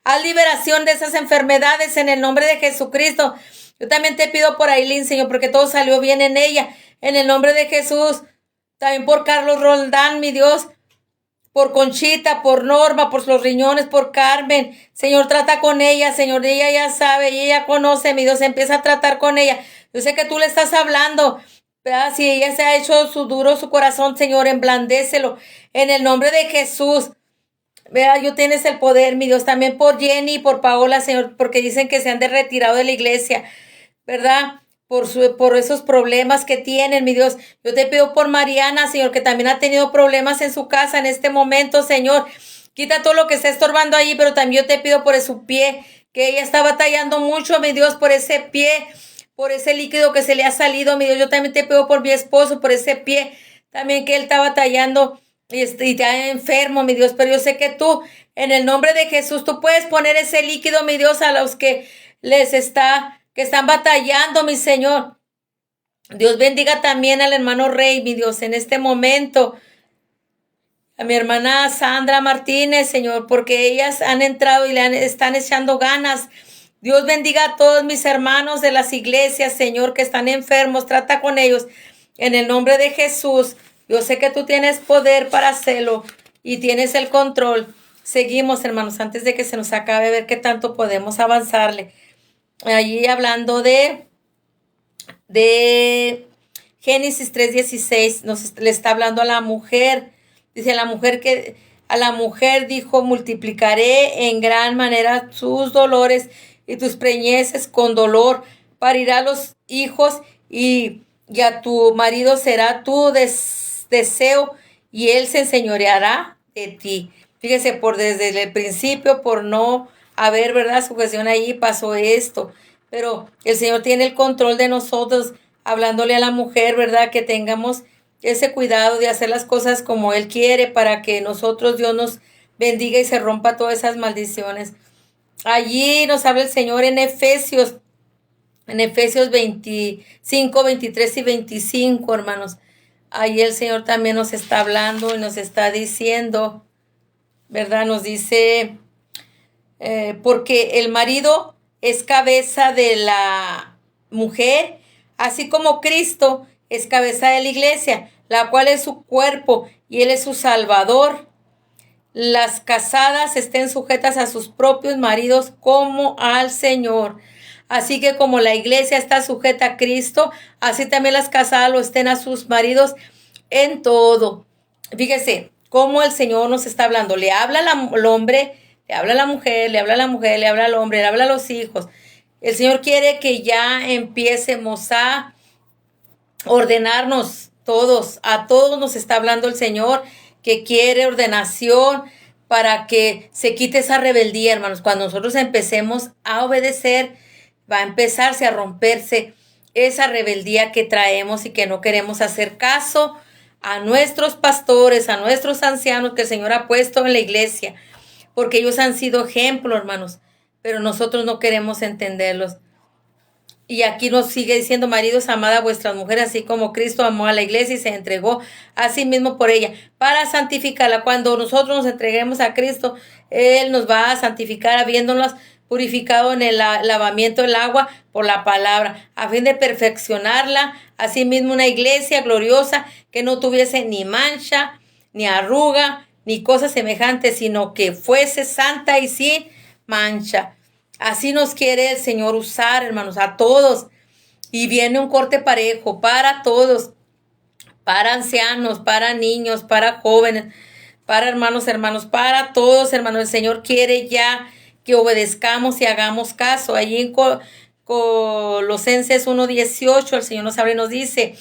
Haz liberación de esas enfermedades en el nombre de Jesucristo. Yo también te pido por Aileen, Señor, porque todo salió bien en ella. En el nombre de Jesús. También por Carlos Roldán, mi Dios. Por Conchita, por Norma, por los riñones, por Carmen. Señor, trata con ella, Señor. Ella ya sabe y ella conoce, mi Dios. Empieza a tratar con ella. Yo sé que tú le estás hablando. ¿Verdad? Si ella se ha hecho su corazón, Señor, emblandécelo. En el nombre de Jesús. Vea, yo tienes el poder, mi Dios, también por Jenny y por Paola, Señor, porque dicen que se han retirado de la iglesia, ¿verdad? Por esos problemas que tienen, mi Dios. Yo te pido por Mariana, Señor, que también ha tenido problemas en su casa en este momento, Señor. Quita todo lo que está estorbando ahí, pero también yo te pido por su pie, que ella está batallando mucho, mi Dios, por ese pie, por ese líquido que se le ha salido, mi Dios. Yo también te pido por mi esposo, por ese pie, también que él está batallando y está enfermo, mi Dios, pero yo sé que tú, en el nombre de Jesús, tú puedes poner ese líquido, mi Dios, a los que que están batallando, mi Señor. Dios bendiga también al hermano Rey, mi Dios, en este momento. A mi hermana Sandra Martínez, Señor, porque ellas han entrado y están echando ganas. Dios bendiga a todos mis hermanos de las iglesias, Señor, que están enfermos. Trata con ellos en el nombre de Jesús. Yo sé que tú tienes poder para hacerlo y tienes el control. Seguimos, hermanos, antes de que se nos acabe, a ver qué tanto podemos avanzarle. Allí hablando de Génesis 3:16, le está hablando a la mujer. Dice a la mujer dijo, multiplicaré en gran manera sus dolores y tus preñeces con dolor. Parirá los hijos y a tu marido será tu deseo y él se enseñoreará de ti. Fíjese, desde el principio, por no haber, ¿verdad?, sujeción ahí, pasó esto. Pero el Señor tiene el control de nosotros, hablándole a la mujer, ¿verdad?, que tengamos ese cuidado de hacer las cosas como Él quiere para que nosotros, Dios nos bendiga y se rompa todas esas maldiciones. Allí nos habla el Señor en Efesios 25, 23 y 25, hermanos. Ahí el Señor también nos está hablando y nos está diciendo, ¿verdad? Nos dice, porque el marido es cabeza de la mujer, así como Cristo es cabeza de la iglesia, la cual es su cuerpo y Él es su Salvador. Las casadas estén sujetas a sus propios maridos como al Señor. Así que como la iglesia está sujeta a Cristo, así también las casadas lo estén a sus maridos en todo. Fíjese cómo el Señor nos está hablando. Le habla al hombre, le habla a la mujer, le habla a la mujer, le habla al hombre, le habla a los hijos. El Señor quiere que ya empiecemos a ordenarnos todos. A todos nos está hablando el Señor, que quiere ordenación para que se quite esa rebeldía, hermanos. Cuando nosotros empecemos a obedecer, va a empezarse a romperse esa rebeldía que traemos y que no queremos hacer caso a nuestros pastores, a nuestros ancianos que el Señor ha puesto en la iglesia, porque ellos han sido ejemplo, hermanos, pero nosotros no queremos entenderlos. Y aquí nos sigue diciendo, maridos, amad a vuestras mujeres, así como Cristo amó a la iglesia y se entregó a sí mismo por ella, para santificarla. Cuando nosotros nos entreguemos a Cristo, Él nos va a santificar, habiéndonos purificado en el lavamiento del agua por la palabra, a fin de perfeccionarla, asimismo una iglesia gloriosa que no tuviese ni mancha, ni arruga, ni cosa semejante, sino que fuese santa y sin mancha. Así nos quiere el Señor usar, hermanos, a todos. Y viene un corte parejo para todos, para ancianos, para niños, para jóvenes, para hermanos, para todos, hermanos. El Señor quiere ya que obedezcamos y hagamos caso. Allí en Colosenses 1:18 el Señor nos habla y nos dice,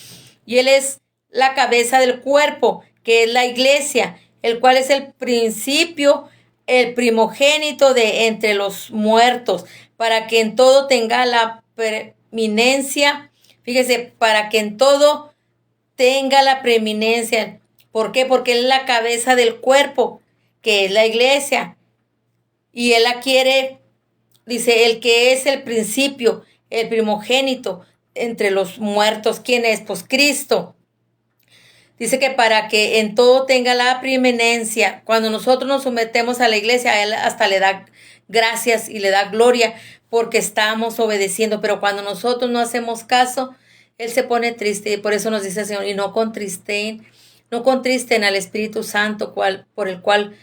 y Él es la cabeza del cuerpo, que es la iglesia, el cual es el principio, el primogénito de entre los muertos, para que en todo tenga la preeminencia. Fíjese, para que en todo tenga la preeminencia. ¿Por qué? Porque Él es la cabeza del cuerpo, que es la iglesia. Y Él la quiere, dice, el que es el principio, el primogénito entre los muertos. ¿Quién es? Pues Cristo. Dice que para que en todo tenga la preeminencia. Cuando nosotros nos sometemos a la iglesia, a Él hasta le da gracias y le da gloria porque estamos obedeciendo. Pero cuando nosotros no hacemos caso, Él se pone triste. Y por eso nos dice el Señor, y no contristen al Espíritu Santo por el cual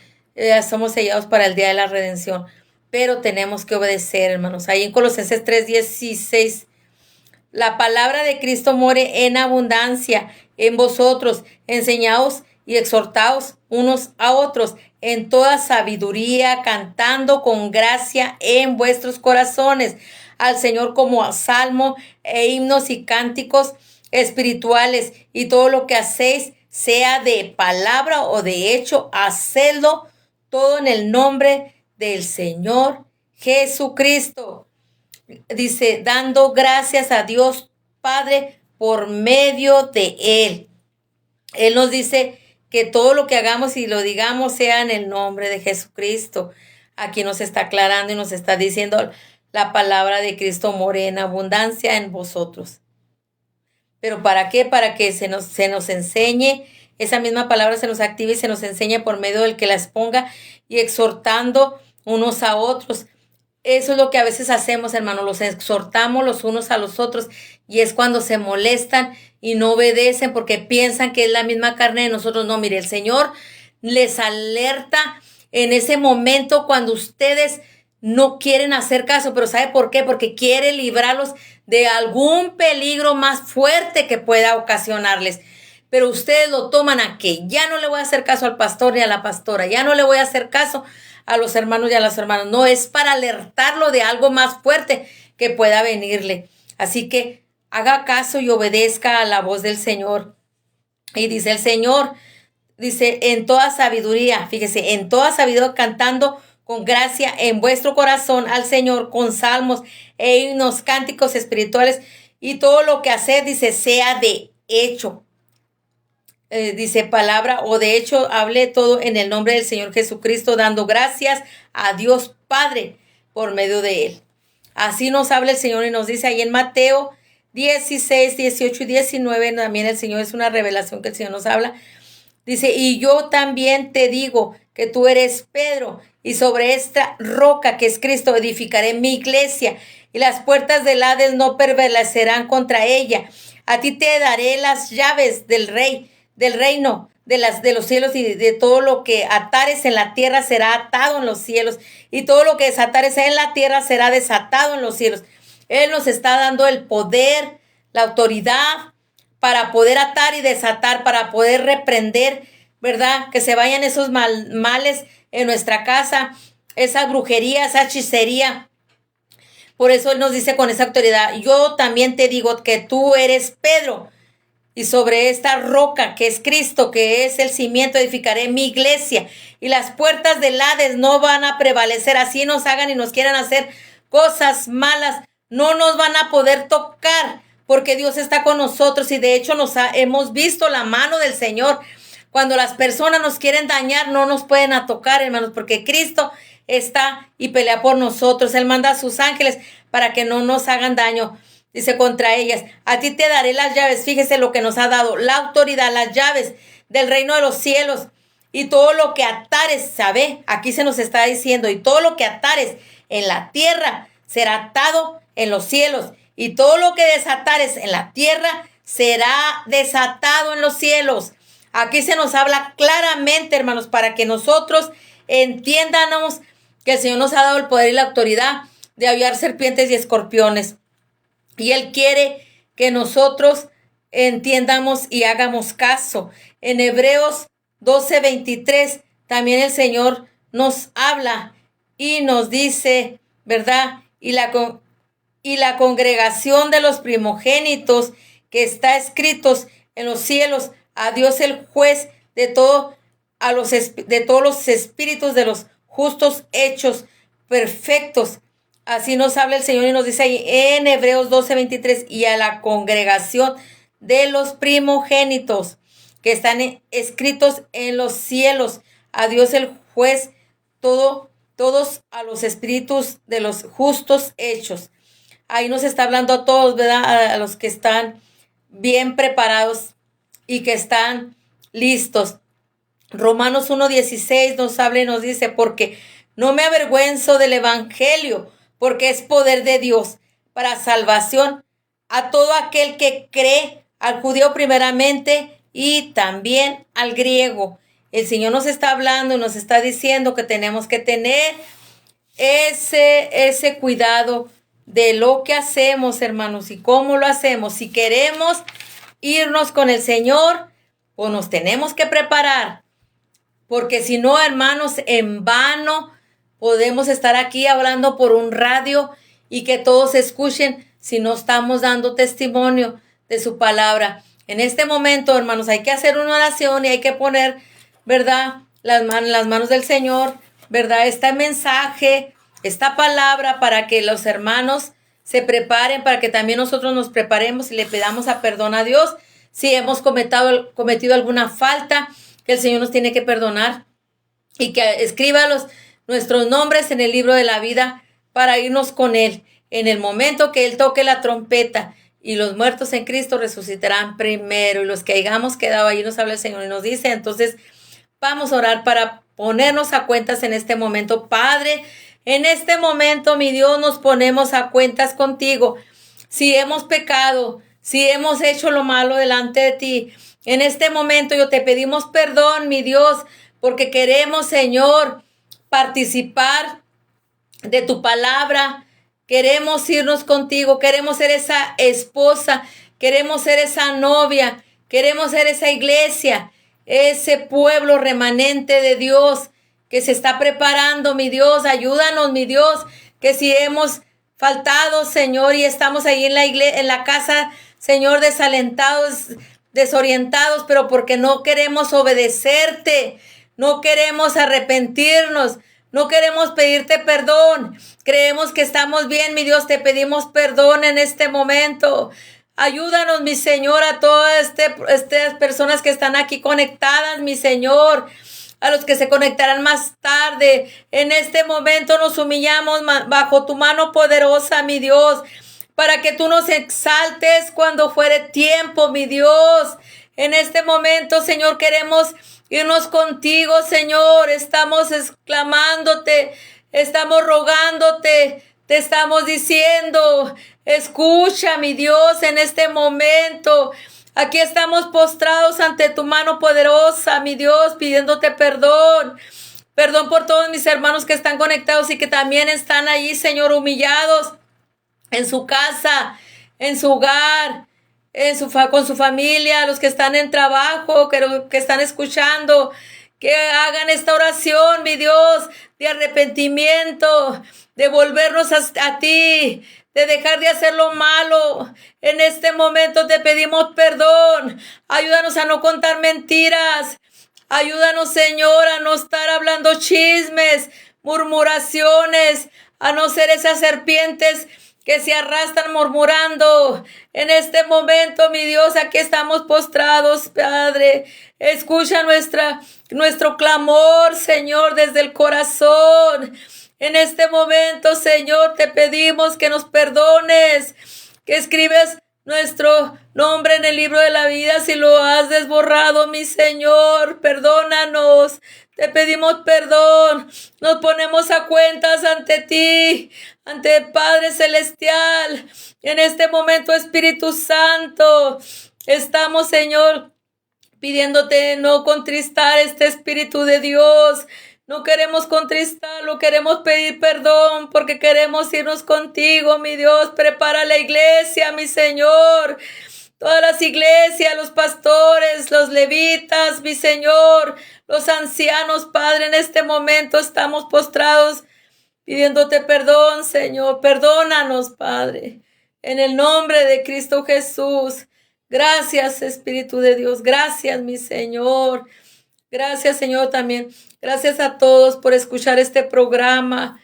somos sellados para el día de la redención. Pero tenemos que obedecer, hermanos. Ahí en Colosenses 3:16, la palabra de Cristo more en abundancia en vosotros, enseñaos y exhortaos unos a otros en toda sabiduría, cantando con gracia en vuestros corazones al Señor como a salmo e himnos y cánticos espirituales, y todo lo que hacéis, sea de palabra o de hecho, hacedlo todo en el nombre del Señor Jesucristo. Dice, dando gracias a Dios Padre por medio de Él. Él nos dice que todo lo que hagamos y lo digamos sea en el nombre de Jesucristo. Aquí nos está aclarando y nos está diciendo la palabra de Cristo more en abundancia en vosotros. ¿Pero para qué? Para que se nos enseñe, esa misma palabra se nos active y se nos enseñe por medio del que la exponga y exhortando unos a otros. Eso es lo que a veces hacemos, hermanos, los exhortamos los unos a los otros y es cuando se molestan y no obedecen porque piensan que es la misma carne de nosotros. No, mire, el Señor les alerta en ese momento cuando ustedes no quieren hacer caso, pero ¿sabe por qué? Porque quiere librarlos de algún peligro más fuerte que pueda ocasionarles. Pero ustedes lo toman a que ya no le voy a hacer caso al pastor ni a la pastora, ya no le voy a hacer caso a los hermanos y a las hermanas. No, es para alertarlo de algo más fuerte que pueda venirle. Así que haga caso y obedezca a la voz del Señor. Y dice el Señor, dice, en toda sabiduría, fíjese, en toda sabiduría cantando con gracia en vuestro corazón al Señor, con salmos e himnos, cánticos espirituales, y todo lo que haced, dice, sea de hecho. Dice palabra o de hecho, hable todo en el nombre del Señor Jesucristo, dando gracias a Dios Padre por medio de Él. Así nos habla el Señor y nos dice ahí en Mateo 16, 18 y 19, también el Señor, es una revelación que el Señor nos habla. Dice, y yo también te digo que tú eres Pedro, y sobre esta roca que es Cristo edificaré mi iglesia, y las puertas del Hades no prevalecerán contra ella. A ti te daré las llaves del reino de los cielos, y de todo lo que atares en la tierra será atado en los cielos, y todo lo que desatares en la tierra será desatado en los cielos. Él nos está dando el poder, la autoridad para poder atar y desatar, para poder reprender, ¿verdad? Que se vayan esos males en nuestra casa, esa brujería, esa hechicería. Por eso Él nos dice con esa autoridad, yo también te digo que tú eres Pedro, y sobre esta roca que es Cristo, que es el cimiento, edificaré mi iglesia, y las puertas del Hades no van a prevalecer. Así nos hagan y nos quieran hacer cosas malas, no nos van a poder tocar, porque Dios está con nosotros, y de hecho hemos visto la mano del Señor. Cuando las personas nos quieren dañar, no nos pueden tocar, hermanos, porque Cristo está y pelea por nosotros. Él manda a sus ángeles para que no nos hagan daño. Dice contra ellas, a ti te daré las llaves. Fíjese lo que nos ha dado, la autoridad, las llaves del reino de los cielos. Y todo lo que atares, ¿sabe? Aquí se nos está diciendo, y todo lo que atares en la tierra será atado en los cielos. Y todo lo que desatares en la tierra será desatado en los cielos. Aquí se nos habla claramente, hermanos, para que nosotros entiendamos que el Señor nos ha dado el poder y la autoridad de aullar serpientes y escorpiones. Y Él quiere que nosotros entiendamos y hagamos caso. En Hebreos 12:23 también el Señor nos habla y nos dice, ¿verdad? Y la congregación de los primogénitos que está escritos en los cielos, a Dios el juez de todos los espíritus de los justos hechos perfectos. Así nos habla el Señor y nos dice ahí en Hebreos 12:23, y a la congregación de los primogénitos que están escritos en los cielos, a Dios el juez, todos a los espíritus de los justos hechos. Ahí nos está hablando a todos, ¿verdad? A los que están bien preparados y que están listos. Romanos 1:16 nos habla y nos dice, porque no me avergüenzo del evangelio, porque es poder de Dios para salvación a todo aquel que cree, al judío primeramente y también al griego. El Señor nos está hablando y nos está diciendo que tenemos que tener ese cuidado de lo que hacemos, hermanos, y cómo lo hacemos. Si queremos irnos con el Señor, pues nos tenemos que preparar, porque si no, hermanos, en vano podemos estar aquí hablando por un radio y que todos escuchen si no estamos dando testimonio de su palabra. En este momento, hermanos, hay que hacer una oración y hay que poner, ¿verdad?, las manos del Señor, ¿verdad?, este mensaje, esta palabra, para que los hermanos se preparen, para que también nosotros nos preparemos y le pedamos a perdón a Dios si hemos cometido alguna falta que el Señor nos tiene que perdonar, y que escriba nuestros nombres en el libro de la vida para irnos con Él. En el momento que Él toque la trompeta y los muertos en Cristo resucitarán primero, y los que hayamos quedado allí, nos habla el Señor y nos dice. Entonces vamos a orar para ponernos a cuentas en este momento. Padre, en este momento, mi Dios, nos ponemos a cuentas contigo. Si hemos pecado, si hemos hecho lo malo delante de ti, en este momento yo te pedimos perdón, mi Dios, porque queremos, Señor, participar de tu palabra. Queremos irnos contigo, queremos ser esa esposa, queremos ser esa novia, queremos ser esa iglesia, ese pueblo remanente de Dios que se está preparando, mi Dios. Ayúdanos, mi Dios, que si hemos faltado, Señor, y estamos ahí en la iglesia, en la casa, Señor, desalentados, desorientados, pero porque no queremos obedecerte, no queremos arrepentirnos, no queremos pedirte perdón. Creemos que estamos bien, mi Dios, te pedimos perdón en este momento. Ayúdanos, mi Señor, a todas estas personas que están aquí conectadas, mi Señor, a los que se conectarán más tarde. En este momento nos humillamos bajo tu mano poderosa, mi Dios, para que tú nos exaltes cuando fuere tiempo, mi Dios. En este momento, Señor, queremos irnos contigo, Señor. Estamos exclamándote, estamos rogándote, te estamos diciendo, escucha, mi Dios, en este momento. Aquí estamos postrados ante tu mano poderosa, mi Dios, pidiéndote perdón. Perdón por todos mis hermanos que están conectados y que también están allí, Señor, humillados en su casa, en su hogar, con su familia, los que están en trabajo, que están escuchando, que hagan esta oración, mi Dios, de arrepentimiento, de volvernos a ti, de dejar de hacer lo malo. En este momento te pedimos perdón. Ayúdanos a no contar mentiras. Ayúdanos, Señor, a no estar hablando chismes, murmuraciones, a no ser esas serpientes que se arrastran murmurando. En este momento, mi Dios, aquí estamos postrados, Padre. Escucha nuestro clamor, Señor, desde el corazón. En este momento, Señor, te pedimos que nos perdones, que escribes nuestro nombre en el libro de la vida si lo has desborrado, mi Señor. Perdónanos. Te pedimos perdón. Nos ponemos a cuentas ante ti, ante el Padre Celestial. En este momento, Espíritu Santo, estamos, Señor, pidiéndote no contristar este Espíritu de Dios. No queremos contristarlo, queremos pedir perdón porque queremos irnos contigo, mi Dios. Prepara la iglesia, mi Señor. Todas las iglesias, los pastores, los levitas, mi Señor, los ancianos, Padre, en este momento estamos postrados pidiéndote perdón, Señor. Perdónanos, Padre, en el nombre de Cristo Jesús. Gracias, Espíritu de Dios. Gracias, mi Señor. Gracias, Señor, también. Gracias a todos por escuchar este programa,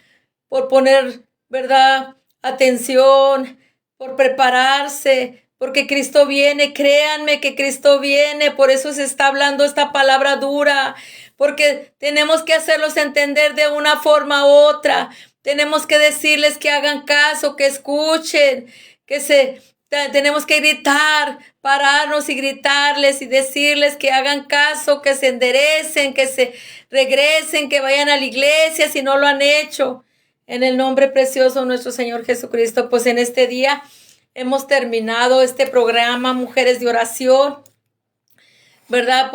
por poner, ¿verdad?, atención, por prepararse, porque Cristo viene. Créanme que Cristo viene. Por eso se está hablando esta palabra dura, porque tenemos que hacerlos entender de una forma u otra. Tenemos que decirles que hagan caso, que escuchen, Tenemos que gritar, pararnos y gritarles y decirles que hagan caso, que se enderecen, que se regresen, que vayan a la iglesia si no lo han hecho. En el nombre precioso de nuestro Señor Jesucristo, pues en este día hemos terminado este programa, Mujeres de Oración, ¿verdad?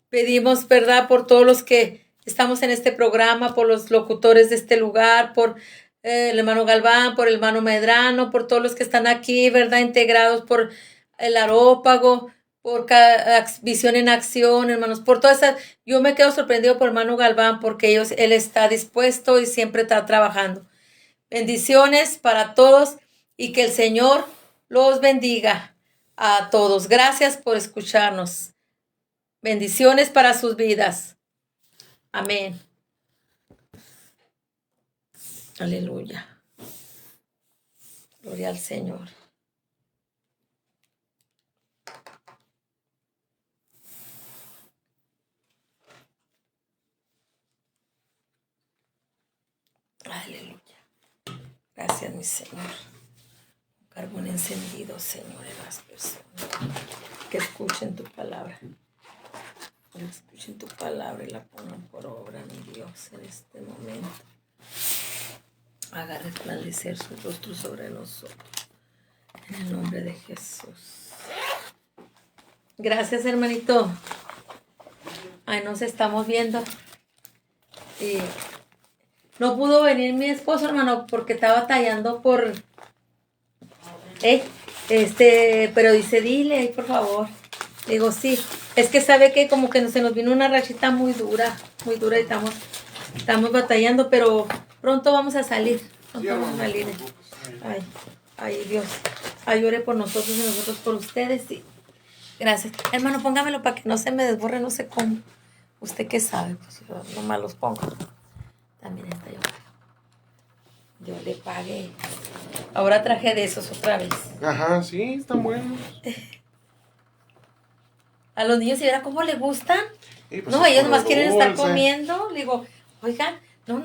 Pedimos, ¿verdad? Por todos los que estamos en este programa, por los locutores de este lugar, por el hermano Galván, por el hermano Medrano, por todos los que están aquí, ¿verdad? Integrados por el Arópago, por Visión en Acción, hermanos, por todas esas. Yo me quedo sorprendido por el hermano Galván porque él está dispuesto y siempre está trabajando. Bendiciones para todos y que el Señor los bendiga a todos. Gracias por escucharnos. Bendiciones para sus vidas. Amén. Aleluya. Gloria al Señor. Aleluya. Gracias, mi Señor. Carbón encendido, Señor, en las personas. Que escuchen tu palabra. Que escuchen tu palabra y la pongan por obra, mi Dios, en este momento. Haga resplandecer su rostro sobre nosotros. En el nombre de Jesús. Gracias, hermanito. Ahí nos estamos viendo. No pudo venir mi esposo, hermano, porque estaba batallando por... pero dice, dile, por favor. Digo, sí. Es que sabe que como que se nos vino una rachita muy dura y estamos batallando, pero pronto vamos a salir. Pronto vamos a salir. Ay, Dios. Ay, ore por nosotros y nosotros por ustedes. Sí. Gracias. Hermano, póngamelo para que no se me desborre, no sé cómo. ¿Usted qué sabe? Pues yo nomás los pongo. También está yo le pagué. Ahora traje de esos otra vez. Ajá, sí, están buenos. A los niños, ¿y verá cómo les gustan? Pues no, ellos nomás quieren estar comiendo. Le digo, oigan, no,